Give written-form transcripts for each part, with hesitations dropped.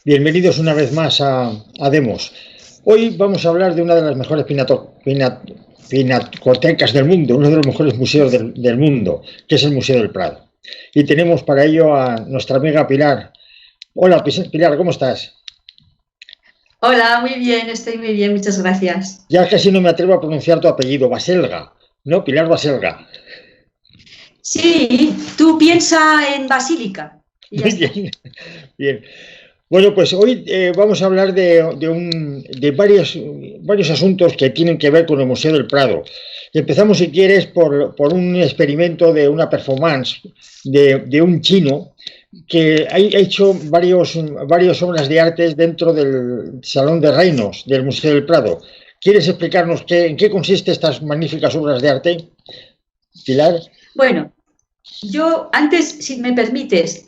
Bienvenidos una vez más a Demos. Hoy vamos a hablar de una de las mejores pinacotecas del mundo, uno de los mejores museos del mundo, que es el Museo del Prado. Y tenemos para ello a nuestra amiga Pilar. Hola Pilar, ¿cómo estás? Hola, muy bien, estoy muy bien, muchas gracias. Ya casi no me atrevo a pronunciar tu apellido, Baselga, ¿no? Pilar Baselga. Sí, tú piensa en Basílica. Y ya está. Bien, bien. Bueno, pues hoy vamos a hablar de varios asuntos que tienen que ver con el Museo del Prado. Empezamos, si quieres, por un experimento de una performance de un chino que ha hecho varias obras de arte dentro del Salón de Reinos del Museo del Prado. ¿Quieres explicarnos en qué consisten estas magníficas obras de arte, Pilar? Bueno, yo antes, si me permites,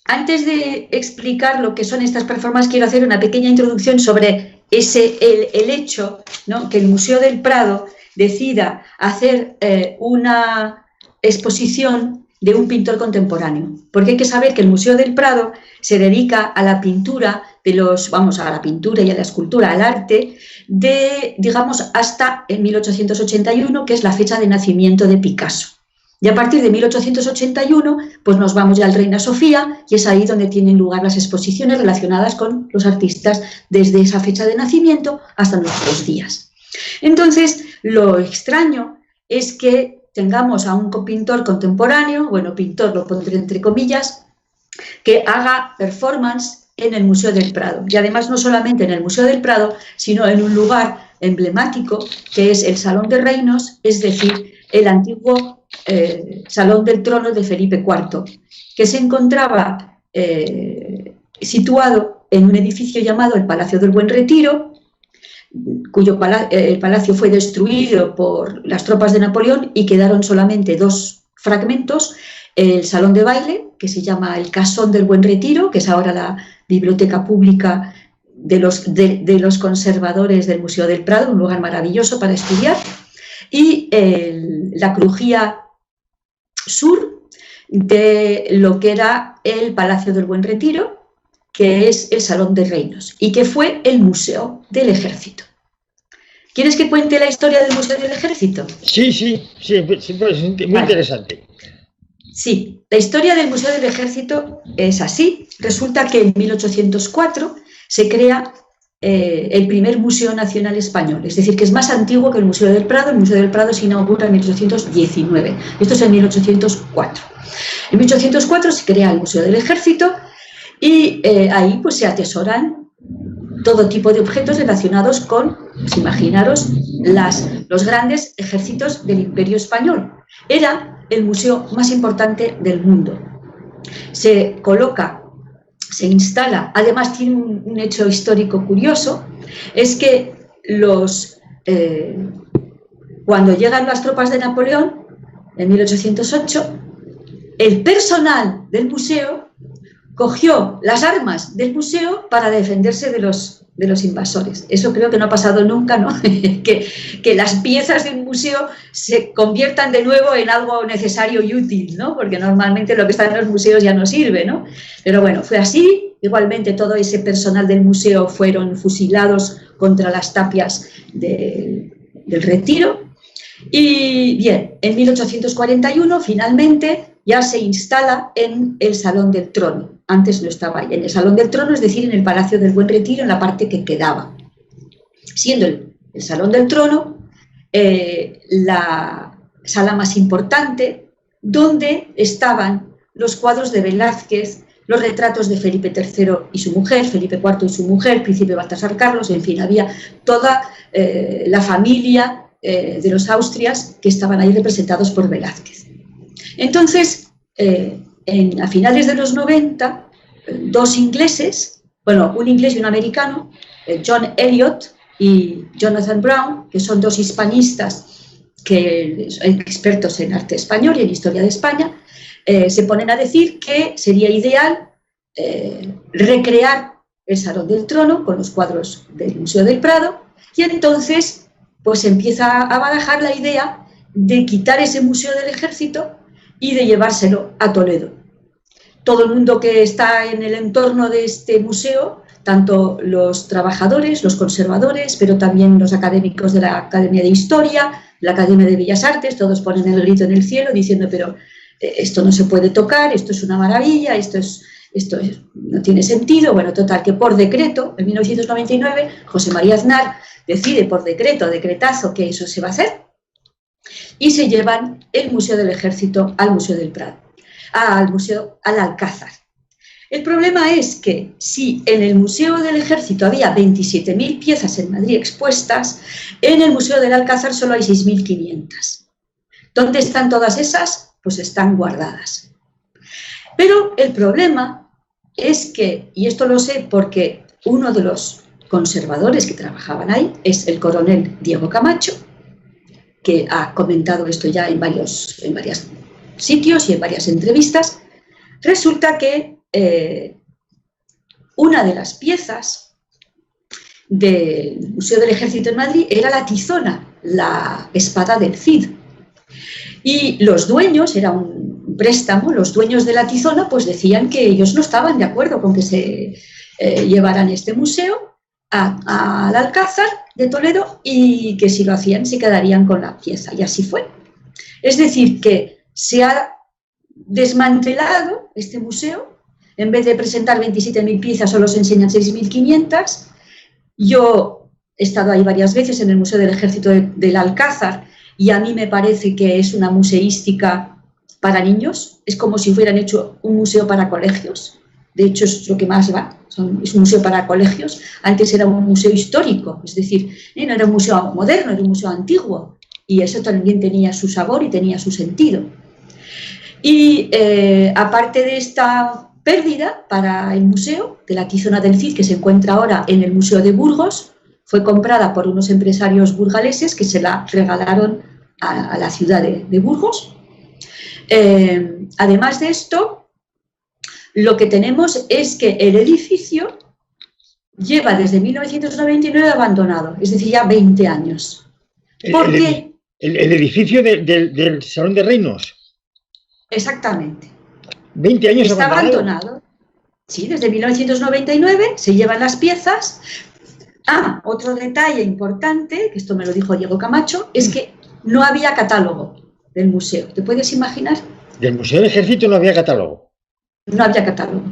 antes de explicar lo que son estas performances, quiero hacer una pequeña introducción sobre el hecho, ¿no?, que el Museo del Prado decida hacer una exposición de un pintor contemporáneo. Porque hay que saber que el Museo del Prado se dedica a la pintura a la pintura y a la escultura, al arte, digamos, hasta en 1881, que es la fecha de nacimiento de Picasso. Y a partir de 1881, pues nos vamos ya al Reina Sofía, y es ahí donde tienen lugar las exposiciones relacionadas con los artistas desde esa fecha de nacimiento hasta nuestros días. Entonces, lo extraño es que tengamos a un pintor contemporáneo, bueno, pintor lo pondré entre comillas, que haga performance en el Museo del Prado. Y además no solamente en el Museo del Prado, sino en un lugar emblemático que es el Salón de Reinos, es decir, el antiguo Salón del Trono de Felipe IV, que se encontraba situado en un edificio llamado el Palacio del Buen Retiro, cuyo palacio fue destruido por las tropas de Napoleón y quedaron solamente dos fragmentos: el salón de baile, que se llama el Casón del Buen Retiro, que es ahora la biblioteca pública de los conservadores del Museo del Prado, un lugar maravilloso para estudiar, y la crujía sur de lo que era el Palacio del Buen Retiro, que es el Salón de Reinos, y que fue el Museo del Ejército. ¿Quieres que cuente la historia del Museo del Ejército? Sí, pues, muy interesante. Sí, la historia del Museo del Ejército es así. Resulta que en 1804 se crea el primer Museo Nacional Español, es decir, que es más antiguo que el Museo del Prado. El Museo del Prado se inaugura en 1819, esto es en 1804. En 1804 se crea el Museo del Ejército y ahí pues se atesoran todo tipo de objetos relacionados con, pues imaginaros, los grandes ejércitos del Imperio Español. Era el museo más importante del mundo. Se instala, además tiene un hecho histórico curioso, es que cuando llegan las tropas de Napoleón, en 1808, el personal del museo cogió las armas del museo para defenderse de los invasores. Eso creo que no ha pasado nunca, ¿no? que las piezas de un museo se conviertan de nuevo en algo necesario y útil, ¿no? Porque normalmente lo que está en los museos ya no sirve, ¿no? Pero bueno, fue así. Igualmente todo ese personal del museo fueron fusilados contra las tapias del Retiro. Y bien, en 1841 finalmente ya se instala en el Salón del Trono. Antes no estaba ahí, en el Salón del Trono, es decir, en el Palacio del Buen Retiro, en la parte que quedaba. Siendo el Salón del Trono la sala más importante, donde estaban los cuadros de Velázquez, los retratos de Felipe III y su mujer, Felipe IV y su mujer, Príncipe Baltasar Carlos, en fin, había toda la familia de los Austrias que estaban ahí representados por Velázquez. Entonces, a finales de los 90, dos ingleses, bueno, un inglés y un americano, John Eliot y Jonathan Brown, que son dos hispanistas expertos en arte español y en historia de España, se ponen a decir que sería ideal recrear el Salón del Trono con los cuadros del Museo del Prado, y entonces pues empieza a barajar la idea de quitar ese Museo del Ejército y de llevárselo a Toledo. Todo el mundo que está en el entorno de este museo tanto los trabajadores, los conservadores, pero también los académicos de la Academia de Historia, la Academia de Bellas Artes, todos ponen el grito en el cielo diciendo, pero esto no se puede tocar, esto es una maravilla, esto no tiene sentido. Bueno, total, que por decreto, en 1999, José María Aznar decide por decretazo, que eso se va a hacer, y se llevan el Museo del Ejército al Museo del Prado, al Alcázar. El problema es que si en el Museo del Ejército había 27.000 piezas en Madrid expuestas, en el Museo del Alcázar solo hay 6.500. ¿Dónde están todas esas? Pues están guardadas. Pero el problema es que, y esto lo sé porque uno de los conservadores que trabajaban ahí es el coronel Diego Camacho, que ha comentado esto ya en varios sitios y en varias entrevistas. Resulta que una de las piezas del Museo del Ejército en Madrid era la tizona, la espada del Cid. Y los dueños, era un préstamo, los dueños de la tizona pues decían que ellos no estaban de acuerdo con que se llevaran este museo al Alcázar de Toledo y que si lo hacían se quedarían con la pieza, y así fue. Es decir, que se ha desmantelado este museo. En vez de presentar 27.000 piezas, solo se enseñan 6.500. Yo he estado ahí varias veces en el Museo del Ejército del Alcázar y a mí me parece que es una museística para niños. Es como si hubieran hecho un museo para colegios. De hecho, es lo que más va. Es un museo para colegios. Antes era un museo histórico, es decir, no era un museo moderno, era un museo antiguo. Y eso también tenía su sabor y tenía su sentido. Y aparte de esta pérdida para el museo de la tizona del Cid, que se encuentra ahora en el Museo de Burgos, fue comprada por unos empresarios burgaleses que se la regalaron a la ciudad de Burgos. Además de esto, lo que tenemos es que el edificio lleva desde 1999 abandonado, es decir, ya 20 años. ¿Por qué? El edificio del Salón de Reinos. Exactamente. 20 años está abandonado. Sí, desde 1999 se llevan las piezas. Otro detalle importante, que esto me lo dijo Diego Camacho, es que no había catálogo del museo. ¿Te puedes imaginar? Del Museo del Ejército no había catálogo. No había catálogo.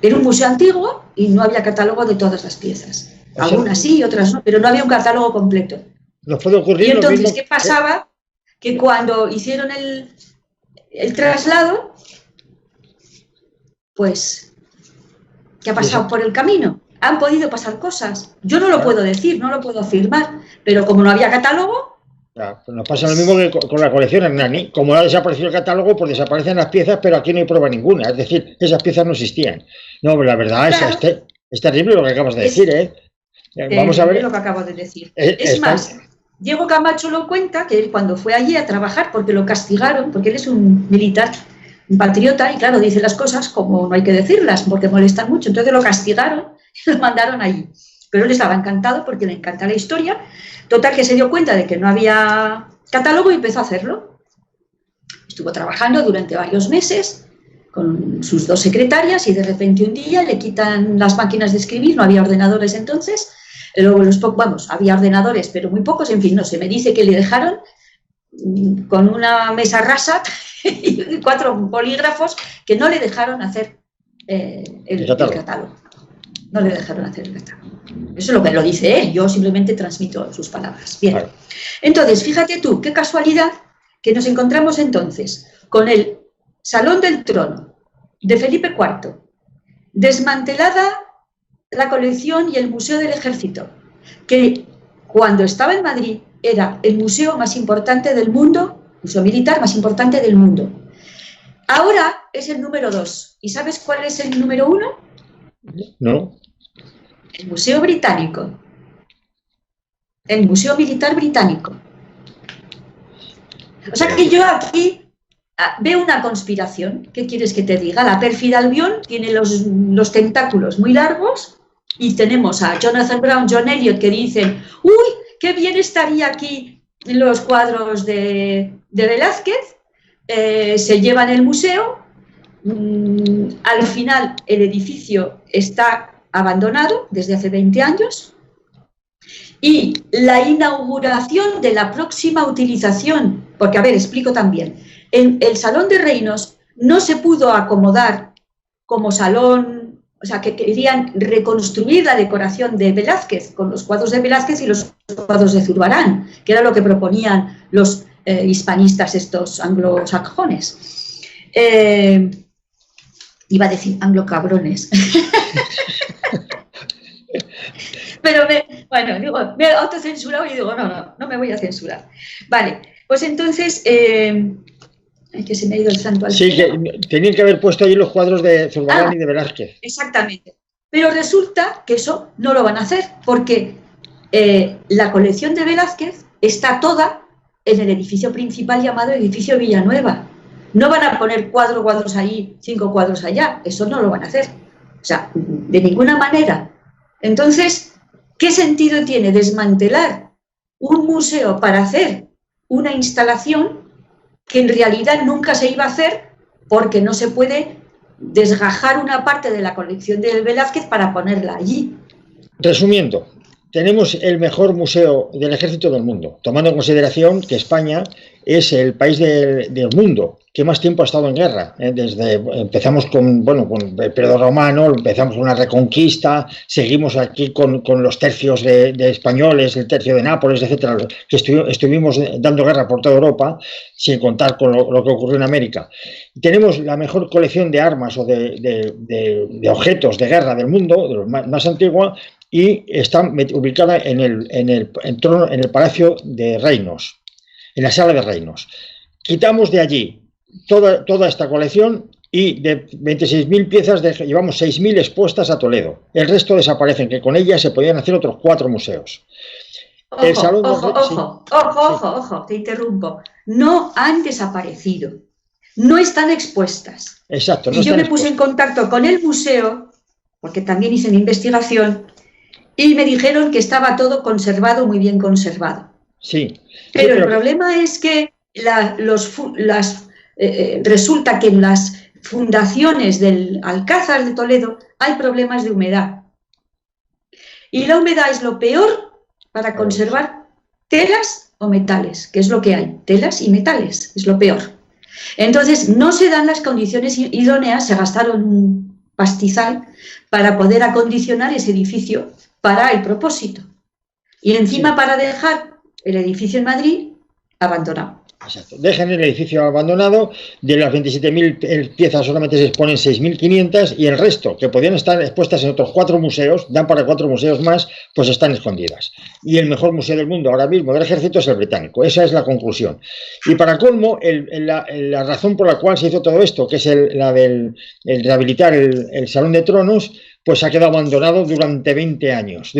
Era un museo antiguo y no había catálogo de todas las piezas. Algunas sí y otras no, pero no había un catálogo completo. Nos puede ocurrir. Y entonces, ¿qué pasaba? Que cuando hicieron el traslado, pues, ¿qué ha pasado por el camino? Han podido pasar cosas. Yo no lo puedo decir, no lo puedo afirmar, pero como no había catálogo... Pues nos pasa lo mismo que con la colección Hernani. Como ha desaparecido el catálogo, pues desaparecen las piezas, pero aquí no hay prueba ninguna. Es decir, esas piezas no existían. No, la verdad es terrible lo que acabas de decir, ¿eh? Vamos a ver. Lo que acabo de decir. Es más, Diego Camacho lo cuenta, que él cuando fue allí a trabajar, porque lo castigaron, porque él es un militar, un patriota, y claro, dice las cosas como no hay que decirlas, porque molestan mucho. Entonces lo castigaron y lo mandaron allí. Pero él estaba encantado porque le encanta la historia. Total, que se dio cuenta de que no había catálogo y empezó a hacerlo. Estuvo trabajando durante varios meses con sus 2 secretarias y de repente un día le quitan las máquinas de escribir, no había ordenadores entonces. Luego había ordenadores, pero muy pocos, en fin, no sé, me dice que le dejaron con una mesa rasa y 4 bolígrafos que no le dejaron hacer el catálogo. No le dejaron hacer el catálogo. Eso es lo que lo dice él, yo simplemente transmito sus palabras. Bien. Vale. Entonces, fíjate tú, qué casualidad que nos encontramos entonces con el Salón del Trono de Felipe IV, desmantelada la colección y el Museo del Ejército, que cuando estaba en Madrid era el museo más importante del mundo, museo militar más importante del mundo. Ahora es el número 2. ¿Y sabes cuál es el número 1? No. El Museo Británico. El Museo Militar Británico. O sea que yo aquí veo una conspiración. ¿Qué quieres que te diga? La pérfida Albión tiene los tentáculos muy largos y tenemos a Jonathan Brown, John Eliot, que dicen, ¡uy, qué bien estaría aquí los cuadros de Velázquez! Se llevan el museo. Al final el edificio está abandonado desde hace 20 años, y la inauguración de la próxima utilización, porque, a ver, explico también, en el Salón de Reinos no se pudo acomodar como salón, o sea, que querían reconstruir la decoración de Velázquez, con los cuadros de Velázquez y los cuadros de Zurbarán, que era lo que proponían los hispanistas estos anglosajones. Iba a decir anglocabrones. Pero me he autocensurado y digo, no me voy a censurar. Vale, pues entonces, que se me ha ido el santo al cielo. Sí, que tenían que haber puesto allí los cuadros de Zurbarán y de Velázquez. Exactamente. Pero resulta que eso no lo van a hacer, porque la colección de Velázquez está toda en el edificio principal llamado Edificio Villanueva. No van a poner 4 cuadros allí, 5 cuadros allá, eso no lo van a hacer. O sea, de ninguna manera. Entonces, ¿qué sentido tiene desmantelar un museo para hacer una instalación que en realidad nunca se iba a hacer porque no se puede desgajar una parte de la colección de Velázquez para ponerla allí? Resumiendo, tenemos el mejor museo del ejército del mundo, tomando en consideración que España es el país del mundo que más tiempo ha estado en guerra. Empezamos con el periodo romano, empezamos con la Reconquista, seguimos aquí con los tercios de españoles, el tercio de Nápoles, etcétera, que estuvimos dando guerra por toda Europa, sin contar con lo que ocurrió en América. Tenemos la mejor colección de armas o de objetos de guerra del mundo, de los más antigua, y está ubicada en el Palacio de Reinos, en la Sala de Reinos. Quitamos de allí toda esta colección y de 26.000 piezas llevamos 6.000 expuestas a Toledo. El resto desaparecen, que con ellas se podían hacer otros 4 museos. Ojo, te interrumpo. No han desaparecido, no están expuestas. Exacto. Y yo me puse en contacto con el museo, porque también hice mi investigación, y me dijeron que estaba todo conservado, muy bien conservado. Sí. Pero el problema es que resulta que en las fundaciones del Alcázar de Toledo hay problemas de humedad. Y la humedad es lo peor para conservar telas o metales, que es lo que hay, telas y metales, es lo peor. Entonces no se dan las condiciones idóneas, se gastaron un pastizal para poder acondicionar ese edificio para el propósito. Y encima para dejar el edificio en Madrid abandonado. Exacto. Dejan el edificio abandonado, de las 27.000 piezas solamente se exponen 6.500 y el resto, que podían estar expuestas en otros 4 museos, dan para 4 museos más, pues están escondidas. Y el mejor museo del mundo ahora mismo del ejército es el británico, esa es la conclusión. Y para colmo, la razón por la cual se hizo todo esto, que es la del rehabilitar el Salón de Tronos, pues ha quedado abandonado durante 20 años,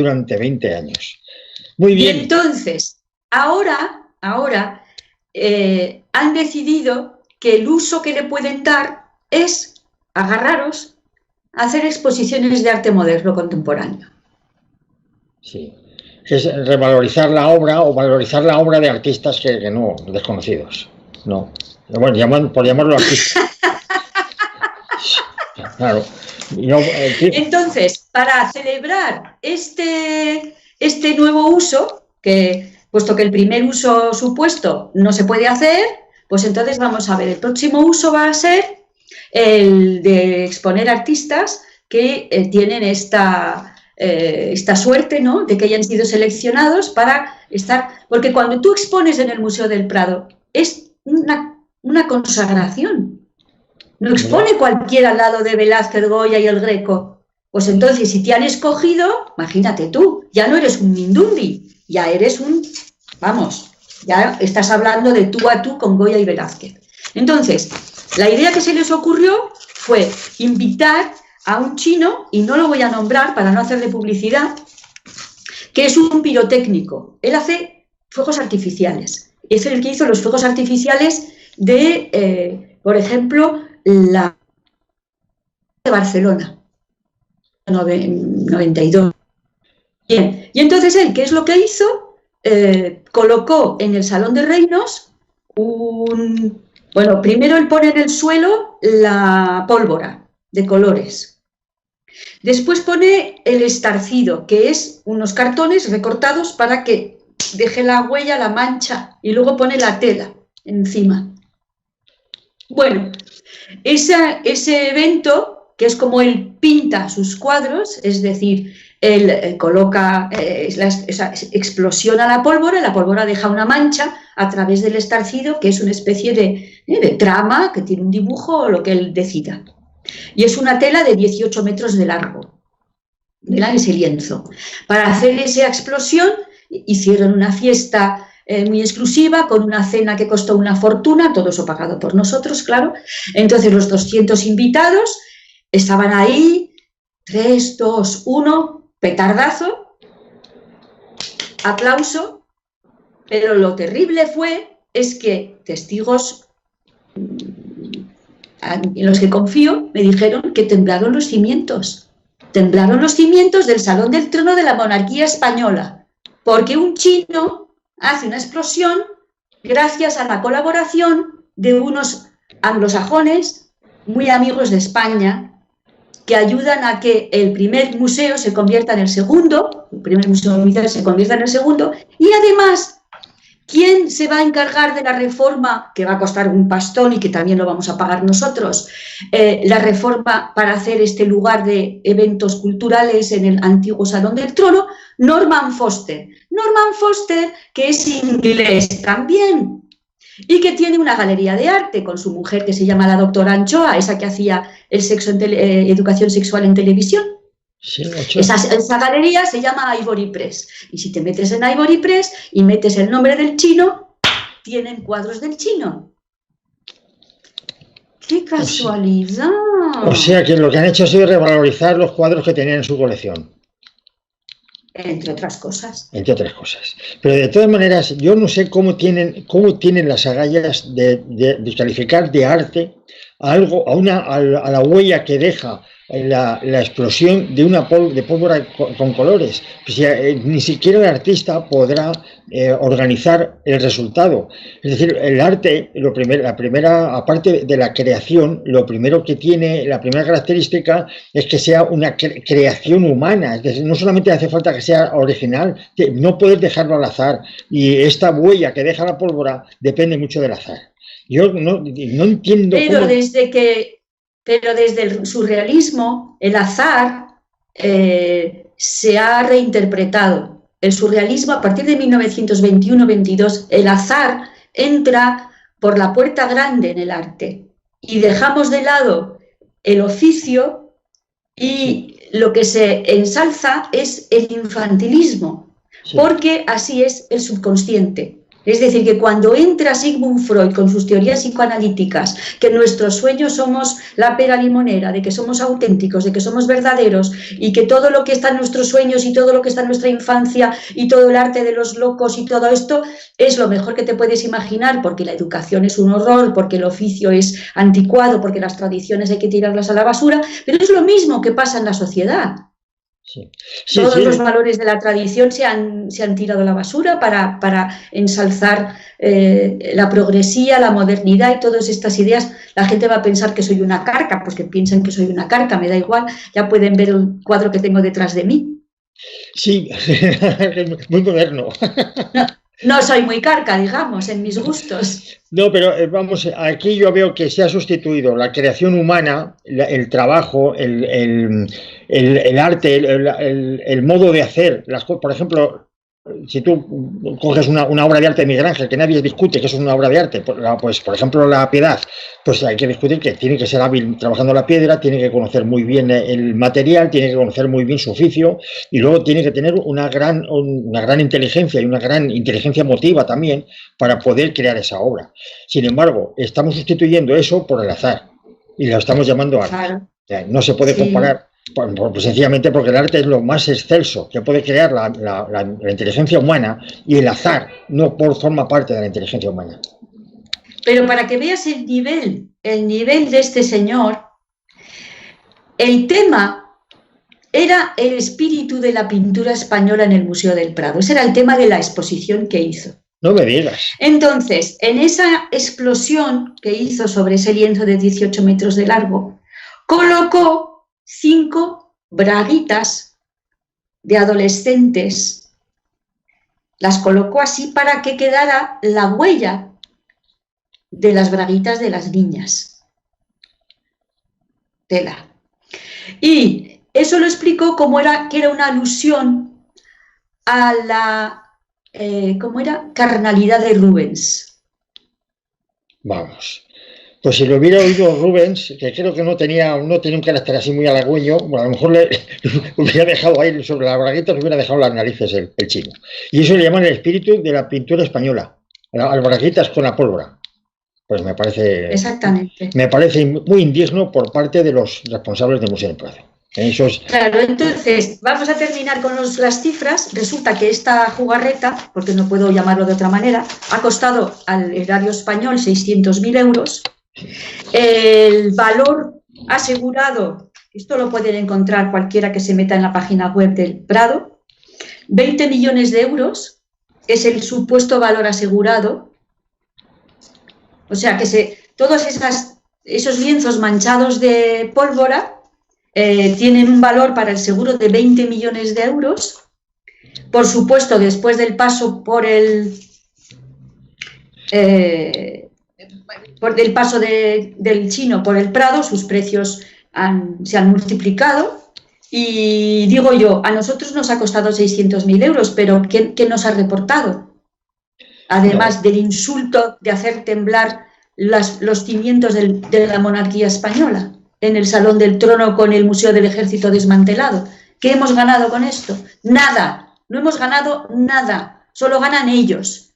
Muy bien. Y entonces, ahora han decidido que el uso que le pueden dar es, agarraros, hacer exposiciones de arte moderno contemporáneo. Sí, es revalorizar la obra o valorizar la obra de artistas que no, desconocidos. No, bueno, por llamarlo artista. Claro. Entonces, para celebrar este nuevo uso, puesto que el primer uso supuesto no se puede hacer, pues entonces vamos a ver, el próximo uso va a ser el de exponer artistas que tienen esta suerte, ¿no?, de que hayan sido seleccionados para estar, porque cuando tú expones en el Museo del Prado es una consagración. No expone cualquiera al lado de Velázquez, Goya y el Greco. Pues entonces, si te han escogido, imagínate tú, ya no eres un Mindundi, ya eres ya estás hablando de tú a tú con Goya y Velázquez. Entonces, la idea que se les ocurrió fue invitar a un chino, y no lo voy a nombrar para no hacerle publicidad, que es un pirotécnico. Él hace fuegos artificiales. Es el que hizo los fuegos artificiales de, por ejemplo, la de Barcelona, 92. Bien, y entonces él, ¿qué es lo que hizo? Colocó en el Salón de Reinos primero él pone en el suelo la pólvora de colores. Después pone el estarcido, que es unos cartones recortados para que deje la huella, la mancha, y luego pone la tela encima. Bueno, ese evento, que es como él pinta sus cuadros, es decir, él coloca, explosiona la pólvora deja una mancha a través del estarcido, que es una especie de trama, que tiene un dibujo o lo que él decida. Y es una tela de 18 metros de largo, ¿verdad? Ese lienzo. Para hacer esa explosión hicieron una fiesta muy exclusiva, con una cena que costó una fortuna, todo eso pagado por nosotros, claro. Entonces los 200 invitados estaban ahí, 3, 2, 1, petardazo, aplauso, pero lo terrible es que testigos en los que confío me dijeron que temblaron los cimientos del Salón del Trono de la monarquía española, porque un chino hace una explosión gracias a la colaboración de unos anglosajones muy amigos de España, que ayudan a que el primer museo se convierta en el segundo, el primer museo militar se convierta en el segundo, y además, ¿quién se va a encargar de la reforma, que va a costar un pastón y que también lo vamos a pagar nosotros, la reforma para hacer este lugar de eventos culturales en el antiguo Salón del Trono? Norman Foster. Norman Foster, que es inglés también, y que tiene una galería de arte con su mujer, que se llama la doctora Anchoa, esa que hacía el sexo educación sexual en televisión. Sí, esa galería se llama Ivory Press, y si te metes en Ivory Press y metes el nombre del chino, tienen cuadros del chino. ¡Qué casualidad! O sea que lo que han hecho ha sido revalorizar los cuadros que tenían en su colección. Entre otras cosas. Entre otras cosas. Pero de todas maneras, yo no sé cómo tienen las agallas de descalificar de arte a algo, a la huella que deja la explosión de una pólvora con colores. Pues ni siquiera el artista podrá organizar el resultado. Es decir, el arte, la primera, aparte de la creación, lo primero que tiene, la primera característica es que sea una creación humana. Es decir, no solamente hace falta que sea original, no puedes dejarlo al azar. Y esta huella que deja la pólvora depende mucho del azar. Yo no entiendo cómo... Pero desde el surrealismo, el azar se ha reinterpretado. El surrealismo, a partir de 1921-22, el azar entra por la puerta grande en el arte y dejamos de lado el oficio, y lo que se ensalza es el infantilismo, porque así es el subconsciente. Es decir, que cuando entra Sigmund Freud con sus teorías psicoanalíticas, que nuestros sueños somos la pera limonera, de que somos auténticos, de que somos verdaderos, y que todo lo que está en nuestros sueños y todo lo que está en nuestra infancia y todo el arte de los locos y todo esto es lo mejor que te puedes imaginar, porque la educación es un horror, porque el oficio es anticuado, porque las tradiciones hay que tirarlas a la basura, pero es lo mismo que pasa en la sociedad. Todos los valores de la tradición se han tirado a la basura para ensalzar la progresía, la modernidad y todas estas ideas. La gente va a pensar que soy una carca, pues que piensen que soy una carca, me da igual, ya pueden ver el cuadro que tengo detrás de mí. Sí, muy moderno. No soy muy carca, digamos, en mis gustos. No, pero vamos, aquí yo veo que se ha sustituido la creación humana, el trabajo, el arte, el modo de hacer las cosas. Por ejemplo, si tú coges una obra de arte de Miguel Ángel, que nadie discute que eso es una obra de arte, pues por ejemplo la Piedad, pues hay que discutir que tiene que ser hábil trabajando la piedra, tiene que conocer muy bien el material, tiene que conocer muy bien su oficio, y luego tiene que tener una gran inteligencia y una gran inteligencia emotiva también para poder crear esa obra. Sin embargo, estamos sustituyendo eso por el azar y lo estamos llamando arte. Claro. O sea, no se puede comparar. Pues sencillamente porque el arte es lo más excelso que puede crear la inteligencia humana, y el azar no forma parte de la inteligencia humana. Pero para que veas el nivel de este señor, el tema era el espíritu de la pintura española en el Museo del Prado. Ese era el tema de la exposición que hizo. No me digas. Entonces, en esa explosión que hizo sobre ese lienzo de 18 metros de largo, colocó 5 braguitas de adolescentes, las colocó así para que quedara la huella de las braguitas de las niñas. Tela. Y eso lo explicó como que era una alusión a la, ¿cómo era? Carnalidad de Rubens. Vamos. Pues si lo hubiera oído Rubens, que creo que no tenía un carácter así muy halagüeño, bueno, a lo mejor le hubiera dejado ahí sobre las braguitas, le hubiera dejado las narices el chino. Y eso le llaman el espíritu de la pintura española, las braguitas con la pólvora. Pues me parece, exactamente, me parece muy indigno por parte de los responsables del Museo del Prado. Claro, entonces vamos a terminar con las cifras. Resulta que esta jugarreta, porque no puedo llamarlo de otra manera, ha costado al erario español 600.000 euros. El valor asegurado, esto lo pueden encontrar cualquiera que se meta en la página web del Prado, 20 millones de euros es el supuesto valor asegurado. O sea que todos esos lienzos manchados de pólvora tienen un valor para el seguro de 20 millones de euros. Por supuesto, después del paso por el paso del chino por el Prado, sus precios se han multiplicado. Y digo yo, a nosotros nos ha costado 600.000 euros, pero ¿qué nos ha reportado? Además del insulto de hacer temblar los cimientos de la monarquía española en el Salón del Trono con el Museo del Ejército desmantelado. ¿Qué hemos ganado con esto? Nada, no hemos ganado nada, solo ganan ellos.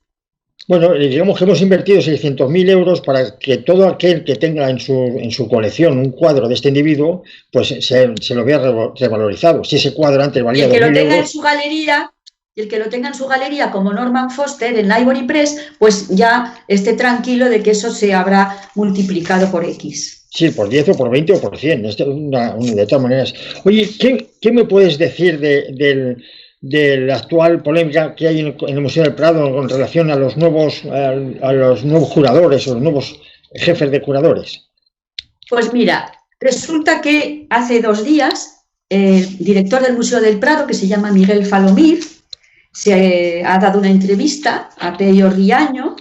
Bueno, digamos que hemos invertido 600.000 euros para que todo aquel que tenga en su colección un cuadro de este individuo, pues se lo vea revalorizado. Si ese cuadro antes valía 2.000 euros... Y el que lo tenga en su galería... Y el que lo tenga en su galería, como Norman Foster en la Ivory Press, pues ya esté tranquilo de que eso se habrá multiplicado por X. Sí, por 10 o por 20 o por 100, de todas maneras. Oye, ¿qué me puedes decir de la actual polémica que hay en el Museo del Prado con relación a los nuevos curadores o los nuevos jefes de curadores? Pues mira, resulta que hace 2 días el director del Museo del Prado, que se llama Miguel Falomir, se ha dado una entrevista a Pello Riaño,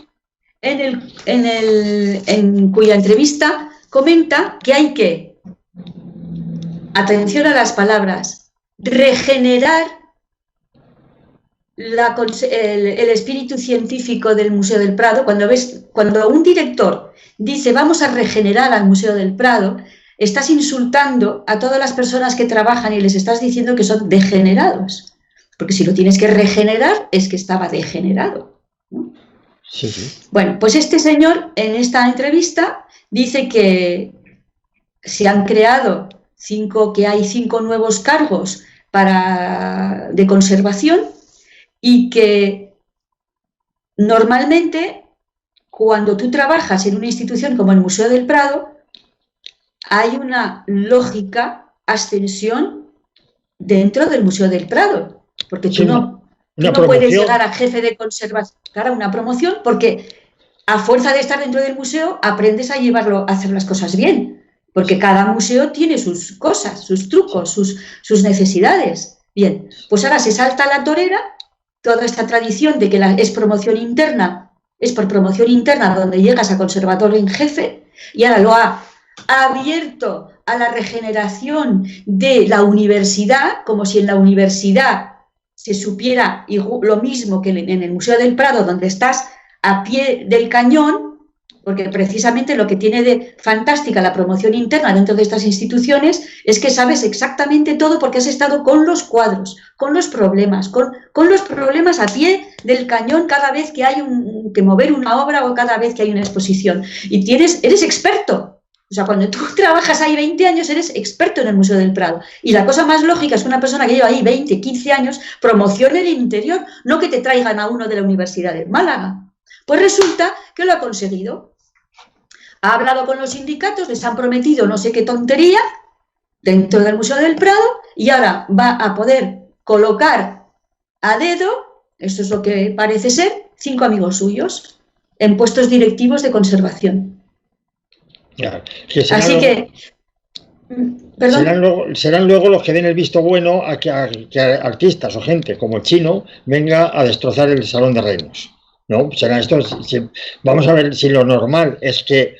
en cuya entrevista comenta que hay que, atención a las palabras, regenerar el espíritu científico del Museo del Prado. Cuando un director dice vamos a regenerar al Museo del Prado, estás insultando a todas las personas que trabajan y les estás diciendo que son degenerados. Porque si lo tienes que regenerar, es que estaba degenerado, ¿no? Sí, sí. Bueno, pues este señor en esta entrevista dice que se han creado hay 5 nuevos cargos de conservación y que normalmente cuando tú trabajas en una institución como el Museo del Prado hay una lógica ascensión dentro del Museo del Prado. Porque tú no puedes llegar a jefe de conservación, claro, una promoción, porque a fuerza de estar dentro del museo aprendes a hacer las cosas bien, porque cada museo tiene sus cosas, sus trucos, sus necesidades. Bien, pues ahora se salta a la torera toda esta tradición de que es promoción interna, es por promoción interna donde llegas a conservador en jefe, y ahora lo ha abierto a la regeneración de la universidad, como si en la universidad se supiera lo mismo que en el Museo del Prado, donde estás a pie del cañón, porque precisamente lo que tiene de fantástica la promoción interna dentro de estas instituciones es que sabes exactamente todo porque has estado con los cuadros, con los problemas, con los problemas a pie del cañón cada vez que hay que mover una obra o cada vez que hay una exposición. Y eres experto. O sea, cuando tú trabajas ahí 20 años, eres experto en el Museo del Prado. Y la cosa más lógica es que una persona que lleva ahí 20, 15 años promocione el interior, no que te traigan a uno de la Universidad de Málaga. Pues resulta que lo ha conseguido. Ha hablado con los sindicatos, les han prometido no sé qué tontería dentro del Museo del Prado y ahora va a poder colocar a dedo, eso es lo que parece ser, 5 amigos suyos en puestos directivos de conservación. Ya, Así que ¿Perdón? Serán luego los que den el visto bueno a que artistas o gente como el chino venga a destrozar el Salón de Reinos. ¿No? Serán estos. Vamos a ver si lo normal es que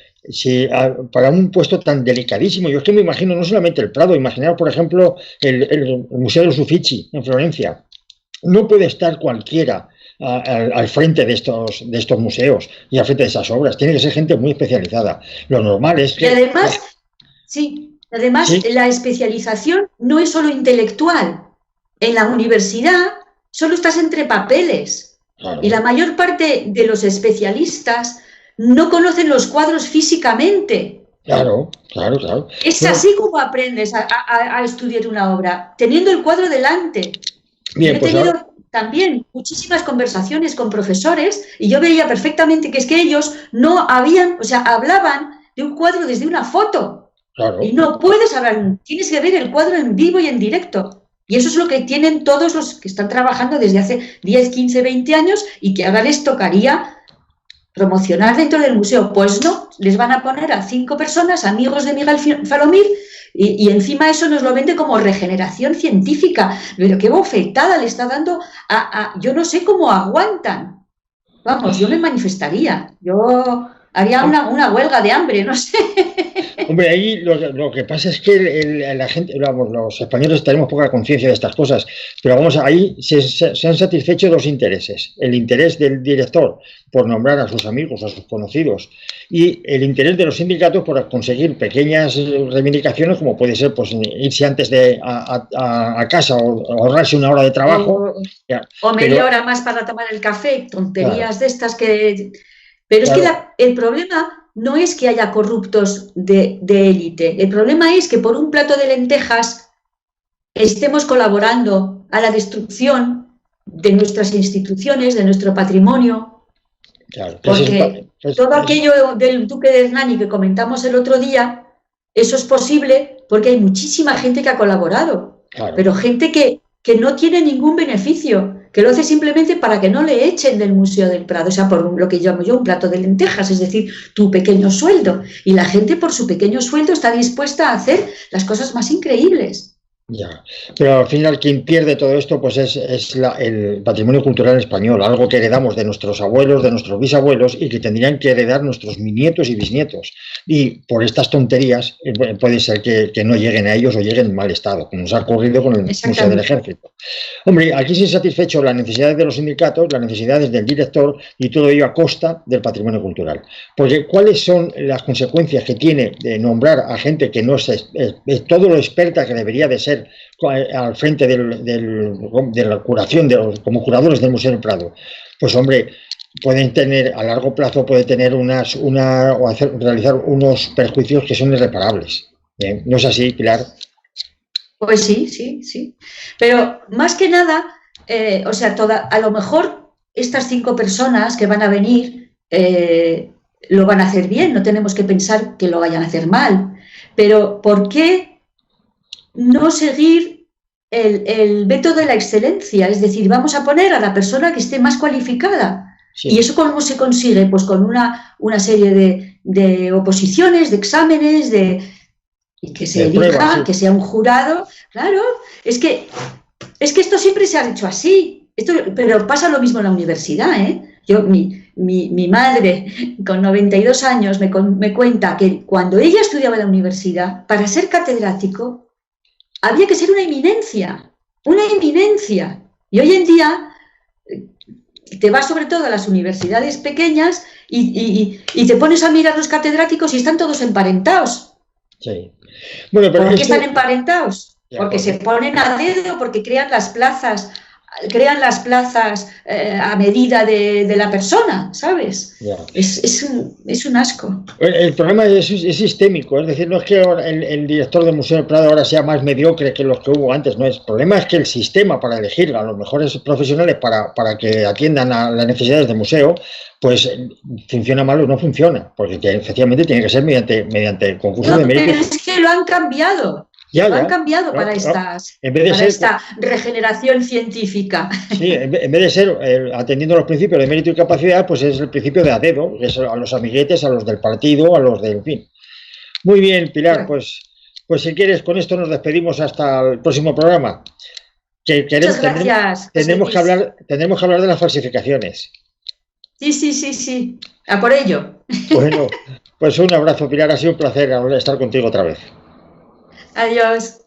para un puesto tan delicadísimo, yo es que me imagino no solamente el Prado, imaginar, por ejemplo, el Museo de los Uffizi en Florencia. No puede estar cualquiera al frente de estos museos y al frente de esas obras. Tiene que ser gente muy especializada. Lo normal es que... Y además, además ¿sí? La especialización no es solo intelectual. En la universidad solo estás entre papeles. Claro. Y la mayor parte de los especialistas no conocen los cuadros físicamente. Claro. Es así como aprendes a estudiar una obra, teniendo el cuadro delante. Bien, he tenido también muchísimas conversaciones con profesores y yo veía perfectamente que es que ellos no habían, o sea, hablaban de un cuadro desde una foto. Claro. Y no puedes hablar, tienes que ver el cuadro en vivo y en directo. Y eso es lo que tienen todos los que están trabajando desde hace 10, 15, 20 años y que ahora les tocaría promocionar dentro del museo. Pues no, les van a poner a 5 personas, amigos de Miguel Falomir, y encima eso nos lo vende como regeneración científica. Pero qué bofetada le está dando yo no sé cómo aguantan. Vamos, yo me manifestaría. Yo haría una huelga de hambre, no sé. Hombre, ahí lo que pasa es que la gente, vamos, los españoles tenemos poca conciencia de estas cosas, pero vamos, ahí se han satisfecho 2 intereses. El interés del director por nombrar a sus amigos, a sus conocidos, y el interés de los sindicatos por conseguir pequeñas reivindicaciones, como puede ser pues irse antes a casa o ahorrarse una hora de trabajo. O media hora más para tomar el café, tonterías de estas que... Pero es que el problema no es que haya corruptos de élite. El problema es que por un plato de lentejas estemos colaborando a la destrucción de nuestras instituciones, de nuestro patrimonio. Claro, porque todo aquello del duque de Hernani que comentamos el otro día, eso es posible porque hay muchísima gente que ha colaborado, pero gente que no tiene ningún beneficio, que lo hace simplemente para que no le echen del Museo del Prado, o sea, por lo que llamo yo un plato de lentejas, es decir, tu pequeño sueldo. Y la gente por su pequeño sueldo está dispuesta a hacer las cosas más increíbles. Ya, pero al final quien pierde todo esto pues es el patrimonio cultural español, algo que heredamos de nuestros abuelos, de nuestros bisabuelos y que tendrían que heredar nuestros nietos y bisnietos. Y por estas tonterías puede ser que no lleguen a ellos o lleguen en mal estado, como nos ha ocurrido con el Museo del Ejército. Hombre, aquí se han satisfecho las necesidades de los sindicatos, las necesidades del director y todo ello a costa del patrimonio cultural. Porque ¿cuáles son las consecuencias que tiene de nombrar a gente que no es todo lo experta que debería de ser al frente de la curación, como curadores del Museo del Prado? Pues hombre, pueden tener a largo plazo, realizar unos perjuicios que son irreparables. ¿No es así, Pilar? Pues sí. Pero más que nada, o sea, a lo mejor estas 5 personas que van a venir lo van a hacer bien, no tenemos que pensar que lo vayan a hacer mal. Pero ¿por qué no seguir el método de la excelencia? Es decir, vamos a poner a la persona que esté más cualificada. Sí. ¿Y eso cómo se consigue? Pues con una serie de oposiciones, de exámenes, y que se elija, pruebas, sí. Que sea un jurado. Claro, es que esto siempre se ha hecho así. Pero pasa lo mismo en la universidad, ¿eh? Mi madre, con 92 años, me cuenta que cuando ella estudiaba en la universidad, para ser catedrático, había que ser una eminencia. Y hoy en día te vas sobre todo a las universidades pequeñas y te pones a mirar los catedráticos y están todos emparentados. Sí. Bueno, pero ¿por qué están emparentados? Porque se ponen a dedo, porque crean las plazas a medida de la persona, ¿sabes? Yeah. Es un asco. El problema es sistémico, es decir, no es que el director del Museo del Prado ahora sea más mediocre que los que hubo antes, no es. El problema es que el sistema para elegir a los mejores profesionales para que atiendan a las necesidades del museo, pues funciona mal o no funciona, porque efectivamente tiene que ser mediante concurso de méritos. Pero es que lo han cambiado. Lo han cambiado para esta regeneración científica. Sí, en vez de ser atendiendo a los principios de mérito y capacidad, pues es el principio de a dedo, que es a los amiguetes, a los del partido, a los del fin. Muy bien, Pilar, pues pues si quieres, con esto nos despedimos hasta el próximo programa. Muchas gracias. Tenemos que hablar de las falsificaciones. Sí. A por ello. Bueno, pues un abrazo, Pilar. Ha sido un placer estar contigo otra vez. Adiós.